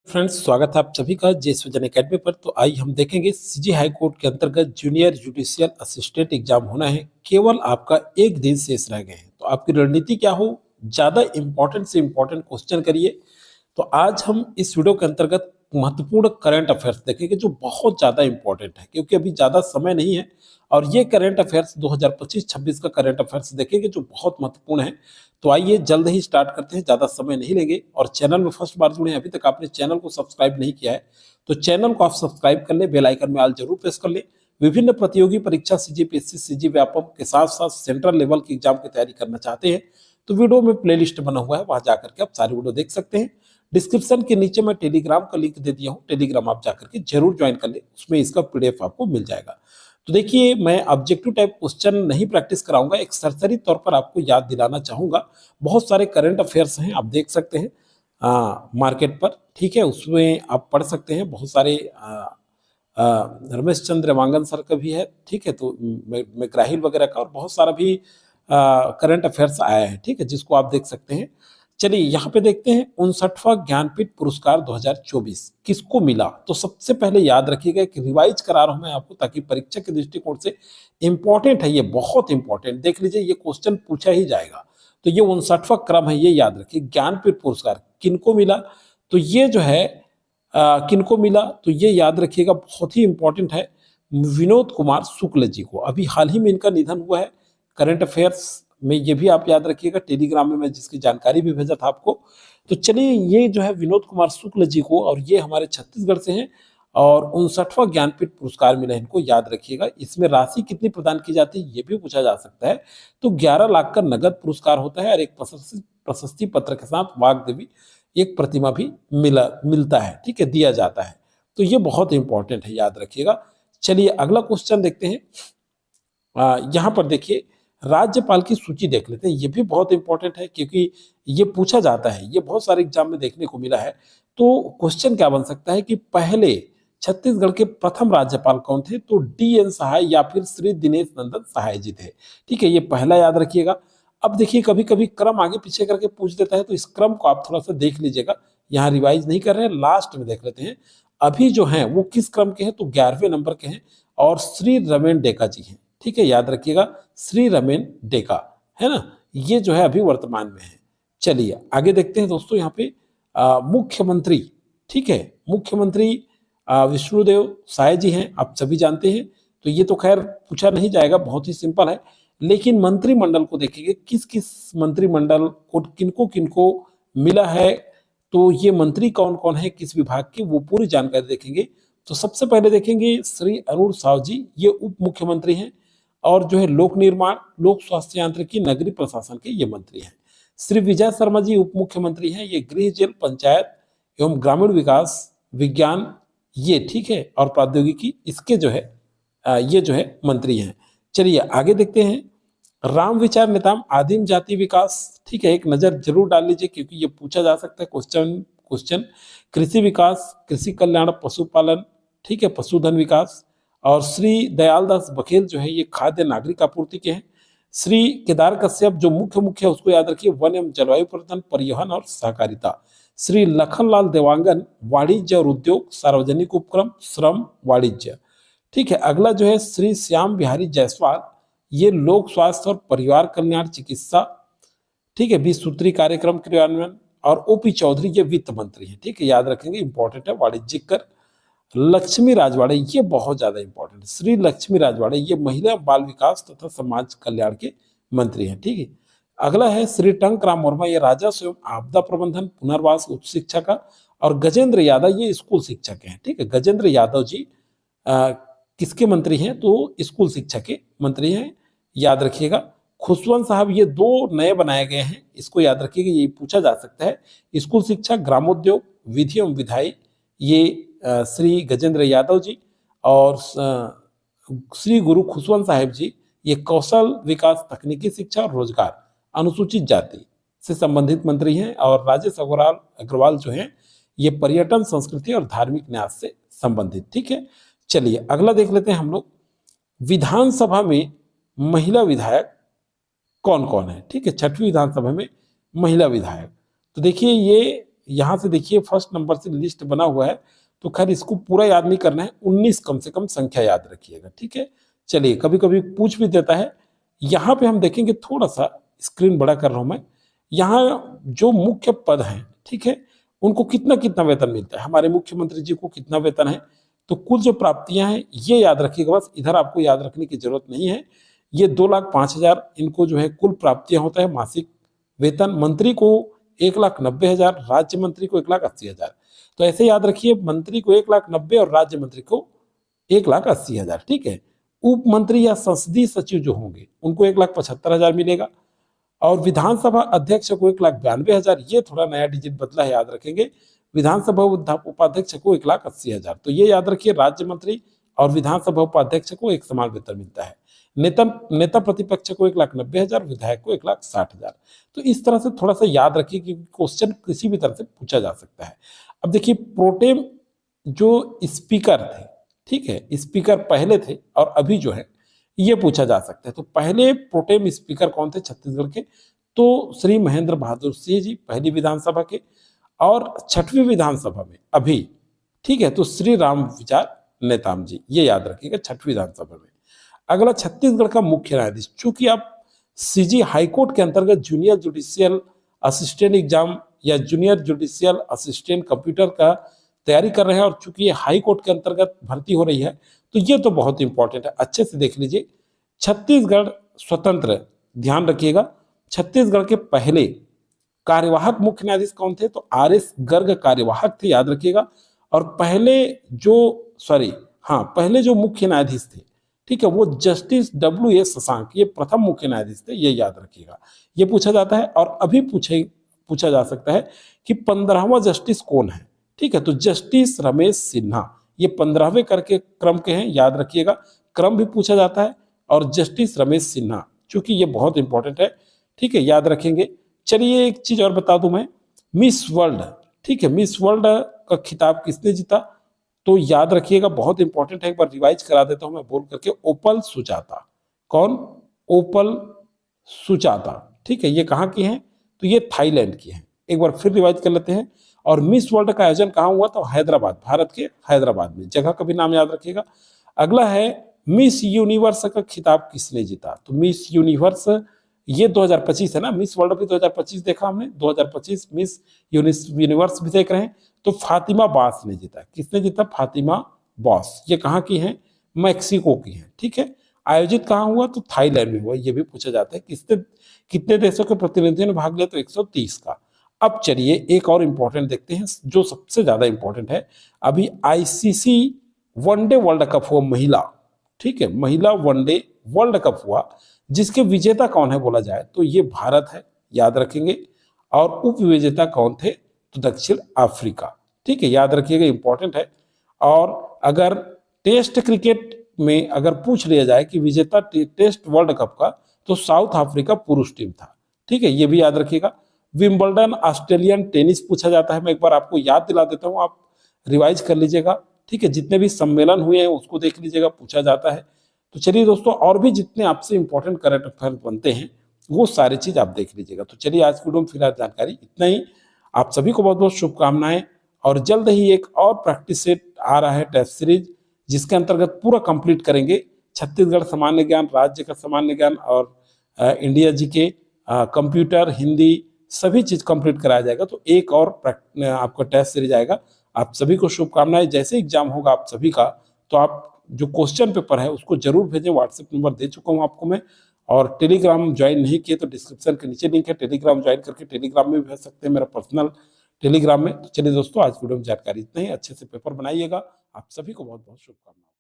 Friends, स्वागत है आप सभी का जेएस विजन एकेडमी पर। तो आइए हम देखेंगे सीजी हाई कोर्ट के अंतर्गत जूनियर जुडिशियल असिस्टेंट एग्जाम होना है। केवल आपका एक दिन शेष रह गए हैं, तो आपकी रणनीति क्या हो? ज्यादा इंपॉर्टेंट से इंपॉर्टेंट क्वेश्चन करिए। तो आज हम इस वीडियो के अंतर्गत महत्वपूर्ण करंट अफेयर्स देखेंगे जो बहुत ज्यादा इंपॉर्टेंट है, क्योंकि अभी ज्यादा समय नहीं है। और ये करंट अफेयर्स 2025-26 का करंट अफेयर्स देखेंगे जो बहुत महत्वपूर्ण है। तो आइए जल्द ही स्टार्ट करते हैं, ज्यादा समय नहीं लेंगे। और चैनल में फर्स्ट बार जुड़े हैं, अभी तक आपने चैनल को सब्सक्राइब नहीं किया है तो चैनल को आप सब्सक्राइब कर ले, बेल आइकन में ऑल जरूर प्रेस कर ले। विभिन्न प्रतियोगी परीक्षा सीजीपीएससी, सीजी व्यापम के साथ साथ सेंट्रल लेवल की एग्जाम की तैयारी करना चाहते हैं तो वीडियो में प्लेलिस्ट बना हुआ है, वहां जाकर के आप सारी वीडियो देख सकते हैं। डिस्क्रिप्शन के नीचे मैं टेलीग्राम का लिंक दे दिया हूँ, टेलीग्राम आप जाकर के जरूर ज्वाइन कर ले, उसमें इसका पीडीएफ आपको मिल जाएगा। तो देखिए, मैं ऑब्जेक्टिव टाइप क्वेश्चन नहीं प्रैक्टिस कराऊंगा, एक सरसरी तौर पर आपको याद दिलाना चाहूंगा। बहुत सारे करंट अफेयर्स हैं, आप देख सकते हैं मार्केट पर, ठीक है, उसमें आप पढ़ सकते हैं। बहुत सारे रमेश चंद्र वांगन सर का भी है, ठीक है, तो मैकराहिल वगैरह का, और बहुत सारा भी करंट अफेयर्स आया है, ठीक है, जिसको आप देख सकते हैं। चलिए यहाँ पे देखते हैं 59वां ज्ञानपीठ पुरस्कार 2024 किसको मिला। तो सबसे पहले याद रखिएगा कि रिवाइज करा रहा हूं मैं आपको, ताकि परीक्षा के दृष्टिकोण से इंपॉर्टेंट है, ये बहुत इंपॉर्टेंट। देख लीजिए, ये क्वेश्चन पूछा ही जाएगा। तो ये 59वां क्रम है, ये याद रखिए। ज्ञानपीठ पुरस्कार किनको मिला, तो ये जो है किनको मिला, तो ये याद रखिएगा, बहुत ही इंपॉर्टेंट है। विनोद कुमार शुक्ल जी को, अभी हाल ही में इनका निधन हुआ है। करंट अफेयर्स में ये भी आप याद रखिएगा, टेलीग्राम में मैं जिसकी जानकारी भी भेजा था आपको। तो चलिए, ये जो है विनोद कुमार शुक्ल जी को, और ये हमारे छत्तीसगढ़ से हैं, और 59वां ज्ञानपीठ पुरस्कार मिला है इनको, याद रखिएगा। इसमें राशि कितनी प्रदान की जाती है ये भी पूछा जा सकता है। तो 11 लाख का नगद पुरस्कार होता है, और एक प्रशस्ति पत्र के साथ वाग्देवी एक प्रतिमा भी मिलता है, ठीक है, दिया जाता है। तो ये बहुत इंपॉर्टेंट है, याद रखिएगा। चलिए अगला क्वेश्चन देखते हैं। यहाँ पर देखिए, राज्यपाल की सूची देख लेते हैं, ये भी बहुत इंपॉर्टेंट है, क्योंकि ये पूछा जाता है, ये बहुत सारे एग्जाम में देखने को मिला है। तो क्वेश्चन क्या बन सकता है कि पहले छत्तीसगढ़ के प्रथम राज्यपाल कौन थे? तो डीएन सहाय या फिर श्री दिनेश नंदन सहाय जी थे, ठीक है, ये पहला याद रखिएगा। अब देखिए, कभी कभी क्रम आगे पीछे करके पूछ देता है, तो इस क्रम को आप थोड़ा सा देख लीजिएगा। यहाँ रिवाइज नहीं कर रहे हैं, लास्ट में देख लेते हैं। अभी जो है वो किस क्रम के हैं? तो 11वें नंबर के हैं, और श्री रमेन डेका जी हैं, ठीक है, याद रखिएगा, श्री रमेन डेका, है ना, ये जो है अभी वर्तमान में है। चलिए आगे देखते हैं दोस्तों। यहाँ पे मुख्यमंत्री, ठीक है, मुख्यमंत्री विष्णुदेव साय जी हैं, आप सभी जानते हैं। तो ये तो खैर पूछा नहीं जाएगा, बहुत ही सिंपल है। लेकिन मंत्रिमंडल को देखेंगे, किस किस मंत्रिमंडल को किनको किनको मिला है, तो ये मंत्री कौन कौन है, किस विभाग की, वो पूरी जानकारी देखेंगे। तो सबसे पहले देखेंगे श्री अरुण साव जी, ये उप मुख्यमंत्री हैं, और जो है लोक निर्माण, लोक स्वास्थ्य यांत्रिकी, नगरीय प्रशासन के ये मंत्री हैं। श्री विजय शर्मा जी उप मुख्यमंत्री हैं, ये गृह, जेल, पंचायत एवं ग्रामीण विकास, विज्ञान, ये ठीक है, और प्रौद्योगिकी, इसके जो है ये जो है मंत्री हैं। चलिए आगे देखते हैं। राम विचार नेताम आदिम जाति विकास, ठीक है, एक नजर जरूर डाल लीजिए, क्योंकि ये पूछा जा सकता है क्वेश्चन। कृषि विकास, कृषि कल्याण, पशुपालन, ठीक है, पशुधन विकास। और श्री दयालदास बघेल जो है ये खाद्य नागरिक आपूर्ति के हैं। श्री केदार कश्यप जो मुख्य है, उसको याद रखिए, वन एवं जलवायु परिवर्तन, परिवहन और सहकारिता। श्री लखनलाल देवांगन वाणिज्य और उद्योग, सार्वजनिक उपक्रम, श्रम, वाणिज्य, ठीक है। अगला जो है श्री श्याम बिहारी जायसवाल, ये लोक स्वास्थ्य और परिवार कल्याण, चिकित्सा, ठीक है, 20 सूत्री कार्यक्रम क्रियान्वयन। और ओपी चौधरी ये वित्त मंत्री हैं, ठीक है, याद रखेंगे, इंपॉर्टेंट है, वाणिज्यिक कर। लक्ष्मी राजवाड़े, ये बहुत ज्यादा इंपॉर्टेंट है, श्री लक्ष्मी राजवाड़े, ये महिला बाल विकास तथा समाज कल्याण के मंत्री हैं, ठीक है। अगला है श्री टंकराम वर्मा, ये राजस्व एवं आपदा प्रबंधन, पुनर्वास, उच्च शिक्षा का। और गजेंद्र यादव ये स्कूल शिक्षक हैं, ठीक है, गजेंद्र यादव जी किसके मंत्री हैं? तो स्कूल शिक्षा के मंत्री हैं, याद रखिएगा। खुशवंत साहब, ये 2 नए बनाए गए हैं, इसको याद रखिएगा, ये पूछा जा सकता है। स्कूल शिक्षा, ग्रामोद्योग, विधि एवं विधायी, ये श्री गजेंद्र यादव जी। और श्री गुरु खुशवंत साहिब जी, ये कौशल विकास, तकनीकी शिक्षा और रोजगार, अनुसूचित जाति से संबंधित मंत्री हैं। और राजेश अग्रवाल जो हैं, ये पर्यटन, संस्कृति और धार्मिक न्यास से संबंधित, ठीक है। चलिए अगला देख लेते हैं हम लोग। विधानसभा में महिला विधायक कौन कौन है, ठीक है, 6वीं विधानसभा में महिला विधायक। तो देखिए, ये यहाँ से देखिए फर्स्ट नंबर से लिस्ट बना हुआ है, तो खैर इसको पूरा याद नहीं करना है, 19 कम से कम संख्या याद रखिएगा, ठीक है। चलिए, कभी कभी पूछ भी देता है। यहाँ पे हम देखेंगे, थोड़ा सा स्क्रीन बड़ा कर रहा हूं मैं। यहाँ जो मुख्य पद हैं, ठीक है, उनको कितना कितना वेतन मिलता है, हमारे मुख्यमंत्री जी को कितना वेतन है, तो कुल जो प्राप्तियां हैं ये याद रखिएगा। बस इधर आपको याद रखने की जरूरत नहीं है। ये 2,05,000 इनको जो है कुल प्राप्तियां होता है मासिक वेतन। मंत्री को 1,90,000, राज्य मंत्री को 1,80,000। तो ऐसे याद रखिए, मंत्री को 1,90,000 और राज्य मंत्री को 1,80,000, ठीक है। उप मंत्री या संसदीय सचिव जो होंगे उनको 1,75,000 मिलेगा, और विधानसभा अध्यक्ष को 1,92,000। ये थोड़ा नया डिजिट बदला है, याद रखेंगे। विधानसभा उपाध्यक्ष को 1,80,000। तो ये याद रखिए, राज्य मंत्री और विधानसभा उपाध्यक्ष को एक समान वेतन मिलता है। नेता प्रतिपक्ष को 1,90,000, विधायक को 1,60,000। तो इस तरह से थोड़ा सा याद रखिए कि क्वेश्चन किसी भी तरह से पूछा जा सकता है। अब देखिए, प्रोटेम जो स्पीकर थे, ठीक है, स्पीकर पहले थे और अभी जो है ये पूछा जा सकता है। तो पहले प्रोटेम स्पीकर कौन थे छत्तीसगढ़ के, तो श्री महेंद्र बहादुर सिंह जी पहली विधानसभा के, और छठवीं विधानसभा में अभी, ठीक है, तो श्री राम विचार नेताम जी, ये याद रखिएगा, छठवीं विधानसभा में। अगला, छत्तीसगढ़ का मुख्य न्यायाधीश। चूंकि आप सीजी हाईकोर्ट के अंतर्गत जूनियर जुडिशियल असिस्टेंट एग्जाम या जूनियर जुडिशियल असिस्टेंट कंप्यूटर का तैयारी कर रहे हैं, और चूंकि ये हाई कोर्ट के अंतर्गत भर्ती हो रही है, तो ये तो बहुत इंपॉर्टेंट है, अच्छे से देख लीजिए। छत्तीसगढ़ स्वतंत्र, ध्यान रखिएगा, छत्तीसगढ़ के पहले कार्यवाहक मुख्य न्यायाधीश कौन थे, तो RS गर्ग कार्यवाहक थे, याद रखिएगा। और पहले जो मुख्य न्यायाधीश थे, ठीक है, वो जस्टिस WA शशांक, ये प्रथम मुख्य न्यायाधीश थे, ये याद रखिएगा। ये पूछा जाता है। और अभी पूछा जा सकता है कि 15वां जस्टिस कौन है, ठीक है, तो जस्टिस रमेश सिन्हा, ये 15वें करके क्रम के हैं, याद रखिएगा। क्रम भी पूछा जाता है। और जस्टिस रमेश सिन्हा, चूंकि ये बहुत इंपॉर्टेंट है, ठीक है, याद रखेंगे। चलिए, एक चीज और बता दूं मैं, मिस वर्ल्ड, ठीक है, मिस वर्ल्ड का खिताब किसने जीता, तो याद रखिएगा, बहुत इंपॉर्टेंट है, एक बार रिवाइज करा देता हूं मैं बोल करके। ओपल सुजाता। कौन? ओपल सुजाता, ठीक है। ये कहाँ की हैं, तो ये थाईलैंड की हैं। एक बार फिर रिवाइज कर लेते हैं। और मिस वर्ल्ड का आयोजन कहाँ हुआ, तो हैदराबाद, भारत के हैदराबाद में। जगह का भी नाम याद रखिएगा। अगला है, मिस यूनिवर्स का खिताब किसने जीता, तो मिस यूनिवर्स ये 2025 है ना, मिस वर्ल्ड भी 2025 देखा हमने, 2025 मिस यूनिवर्स भी देख रहे हैं। तो फातिमा बास ने जीता। किसने जीता? फातिमा बास। ये कहाँ की है? मैक्सिको की है, ठीक है। आयोजित कहाँ हुआ, तो थाईलैंड में हुआ। ये भी पूछा जाता है कितने देशों के प्रतिनिधियों ने भाग लिया, तो 130 का। अब चलिए एक और इंपॉर्टेंट देखते हैं, जो सबसे ज्यादा इंपॉर्टेंट है। अभी ICC वनडे वर्ल्ड कप हुआ महिला, ठीक है, महिला वनडे वर्ल्ड कप हुआ, जिसके विजेता कौन है बोला जाए, तो ये भारत है, याद रखेंगे। और उप विजेता कौन थे, तो दक्षिण अफ्रीका, ठीक है, याद रखिएगा, इंपॉर्टेंट है। और अगर टेस्ट क्रिकेट में अगर पूछ लिया जाए कि विजेता टेस्ट वर्ल्ड कप का, तो साउथ अफ्रीका पुरुष टीम था, ठीक है, ये भी याद रखिएगा। विंबलडन ऑस्ट्रेलियन टेनिस पूछा जाता है, मैं एक बार आपको याद दिला देता हूं, आप रिवाइज कर लीजिएगा, ठीक है। जितने भी सम्मेलन हुए हैं उसको देख लीजिएगा, पूछा जाता है। तो चलिए दोस्तों, और भी जितने आपसे इंपॉर्टेंट करंट अफेयर बनते हैं वो सारी चीज आप देख लीजिएगा। तो चलिए, आज की वीडियो में फिलहाल जानकारी इतना ही। आप सभी को बहुत बहुत शुभकामनाएं, और जल्द ही एक और प्रैक्टिस सेट आ रहा है, टेस्ट सीरीज, जिसके अंतर्गत पूरा कंप्लीट करेंगे छत्तीसगढ़ सामान्य ज्ञान, राज्य का सामान्य ज्ञान, और इंडिया जीके, कंप्यूटर, हिंदी, सभी चीज कंप्लीट कराया जाएगा। तो एक और आपका टेस्ट सीरीज आएगा। आप सभी को शुभकामनाएं। जैसे एग्जाम होगा आप सभी का, तो आप जो क्वेश्चन पेपर है उसको जरूर भेजें। व्हाट्सएप नंबर दे चुका हूं आपको मैं। और टेलीग्राम ज्वाइन नहीं किए तो डिस्क्रिप्शन के नीचे लिंक है, टेलीग्राम ज्वाइन करके टेलीग्राम में भी भेज सकते हैं, मेरा पर्सनल टेलीग्राम में। तो चलिए दोस्तों, आज वीडियो में जानकारी इतना ही। अच्छे से पेपर बनाइएगा। आप सभी को बहुत बहुत शुभकामनाएं।